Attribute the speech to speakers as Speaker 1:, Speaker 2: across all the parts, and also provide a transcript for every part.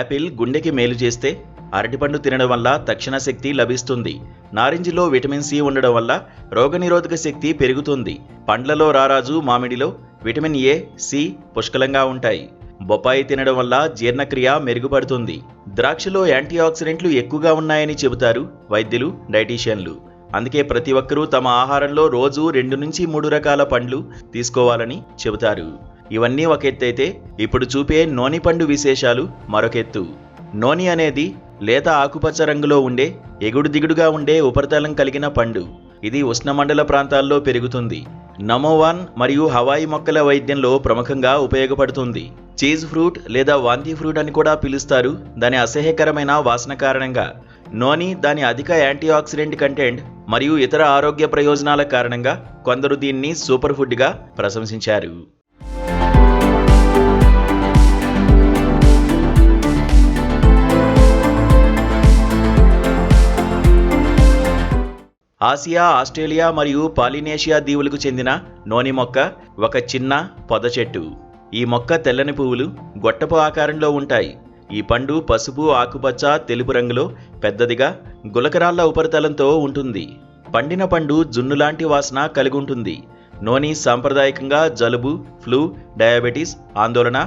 Speaker 1: Apple గుండెకి మేలు చేస్తే అరటిపండు తినడం వల్ల తక్షణ శక్తి లభిస్తుంది. నారింజలో విటమిన్ సి ఉండడం వల్ల రోగనిరోధక శక్తి పెరుగుతుంది. పండ్లలో రారాజు మామిడిలో విటమిన్ ఏ, సి పుష్కలంగా ఉంటాయి. బొప్పాయి తినడం వల్ల జీర్ణక్రియ మెరుగుపడుతుంది. ద్రాక్షలో యాంటీ ఆక్సిడెంట్లు ఎక్కువగా ఉన్నాయని చెబుతారు వైద్యులు, డైటీషియన్లు. అందుకే ప్రతి ఒక్కరూ తమ ఆహారంలో రోజు 2 నుంచి 3 రకాల పండ్లు తీసుకోవాలని చెబుతారు. ఇవన్నీ ఒక ఎత్తైతే ఇప్పుడు చూపే నోని పండు విశేషాలు మరొకెత్తు. నోని అనేది లేత ఆకుపచ్చ రంగులో ఉండే ఎగుడు దిగుడుగా ఉండే ఉపరితలం కలిగిన పండు. ఇది ఉష్ణమండల ప్రాంతాల్లో పెరుగుతుంది. నమోవాన్ మరియు హవాయి మొక్కల వైద్యంలో ప్రముఖంగా ఉపయోగపడుతుంది. చీజ్ ఫ్రూట్ లేదా వాంతి ఫ్రూట్ అని కూడా పిలుస్తారు దాని అసహ్యకరమైన వాసన కారణంగా. నోని దాని అధిక యాంటీ ఆక్సిడెంట్ కంటెంట్ మరియు ఇతర ఆరోగ్య ప్రయోజనాల కారణంగా కొందరు దీన్ని సూపర్ ఫుడ్గా ప్రశంసించారు. ఆసియా, ఆస్ట్రేలియా మరియు పాలినేషియా దీవులకు చెందిన నోని మొక్క ఒక చిన్న పొద చెట్టు. ఈ మొక్క తెల్లని పువ్వులు గొట్టపు ఆకారంలో ఉంటాయి. ఈ పండు పసుపు, ఆకుపచ్చ, తెలుపు రంగులో పెద్దదిగా గులకరాళ్ల ఉపరితలంతో ఉంటుంది. పండిన పండు జున్నులాంటి వాసన కలిగి ఉంటుంది. నోని సాంప్రదాయకంగా జలుబు, ఫ్లూ, డయాబెటీస్, ఆందోళన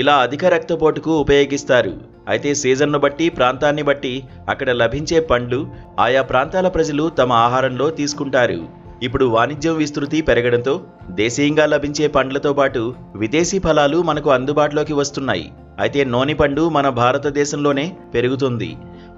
Speaker 1: ఇలా అధిక రక్తపోటుకు ఉపయోగిస్తారు. అయితే సీజన్ను బట్టి, ప్రాంతాన్ని బట్టి అక్కడ లభించే పండ్లు ఆయా ప్రాంతాల ప్రజలు తమ ఆహారంలో తీసుకుంటారు. ఇప్పుడు వాణిజ్యం విస్తృతి పెరగడంతో దేశీయంగా లభించే పండ్లతో పాటు విదేశీ ఫలాలు మనకు అందుబాటులోకి వస్తున్నాయి. అయితే నోని పండు మన భారతదేశంలోనే పెరుగుతుంది.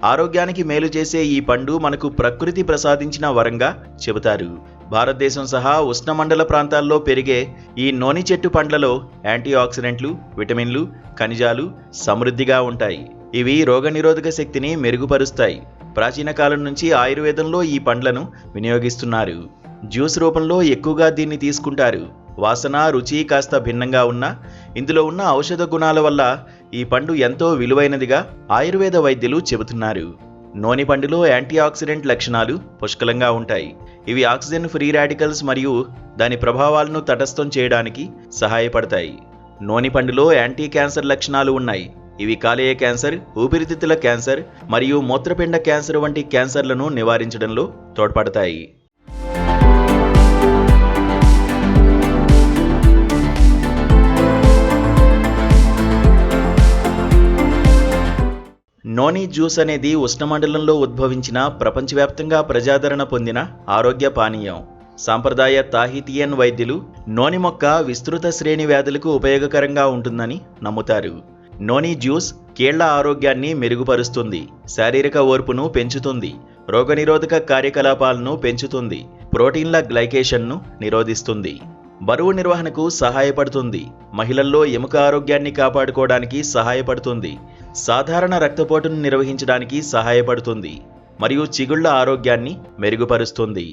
Speaker 1: ఆరోగ్యానికి మేలు చేసే ఈ పండు మనకు ప్రకృతి ప్రసాదించిన వరంగా చెబుతారు. భారతదేశం సహా ఉష్ణమండల ప్రాంతాల్లో పెరిగే ఈ నోని చెట్టు పండ్లలో యాంటీ ఆక్సిడెంట్లు, విటమిన్లు, ఖనిజాలు సమృద్ధిగా ఉంటాయి. ఇవి రోగనిరోధక శక్తిని మెరుగుపరుస్తాయి. ప్రాచీన కాలం నుంచి ఆయుర్వేదంలో ఈ పండ్లను వినియోగిస్తున్నారు. జ్యూస్ రూపంలో ఎక్కువగా దీన్ని తీసుకుంటారు. వాసన, రుచి కాస్త భిన్నంగా ఉన్నా ఇందులో ఉన్న ఔషధ గుణాల వల్ల ఈ పండు ఎంతో విలువైనదిగా ఆయుర్వేద వైద్యులు చెబుతున్నారు. నోని పండులో యాంటీ ఆక్సిడెంట్ లక్షణాలు పుష్కలంగా ఉంటాయి. ఇవి ఆక్సిజన్ ఫ్రీ రాడికల్స్ మరియు దాని ప్రభావాలను తటస్థం చేయడానికి సహాయపడతాయి. నోని పండులో యాంటీ క్యాన్సర్ లక్షణాలు ఉన్నాయి. ఇవి కాలేయ క్యాన్సర్, ఊపిరితిత్తుల క్యాన్సర్ మరియు మూత్రపిండ క్యాన్సర్ వంటి క్యాన్సర్లను నివారించడంలో తోడ్పడతాయి. నోని జ్యూస్ అనేది ఉష్ణమండలంలో ఉద్భవించిన, ప్రపంచవ్యాప్తంగా ప్రజాదరణ పొందిన ఆరోగ్య పానీయం. సాంప్రదాయ తాహితియన్ వైద్యులు నోని మొక్క విస్తృత శ్రేణి వ్యాధులకు ఉపయోగకరంగా ఉంటుందని నమ్ముతారు. నోని జ్యూస్ కీళ్ల ఆరోగ్యాన్ని మెరుగుపరుస్తుంది, శారీరక ఓర్పును పెంచుతుంది, రోగనిరోధక కార్యకలాపాలను పెంచుతుంది, ప్రోటీన్ల గ్లైకేషన్ను నిరోధిస్తుంది, బరువు నిర్వహణకు సహాయపడుతుంది, మహిళల్లో ఎముక ఆరోగ్యాన్ని కాపాడుకోవడానికి సహాయపడుతుంది, సాధారణ రక్తపోటును నిర్వహించడానికి సహాయపడుతుంది మరియు చిగుళ్ల ఆరోగ్యాన్ని మెరుగుపరుస్తుంది.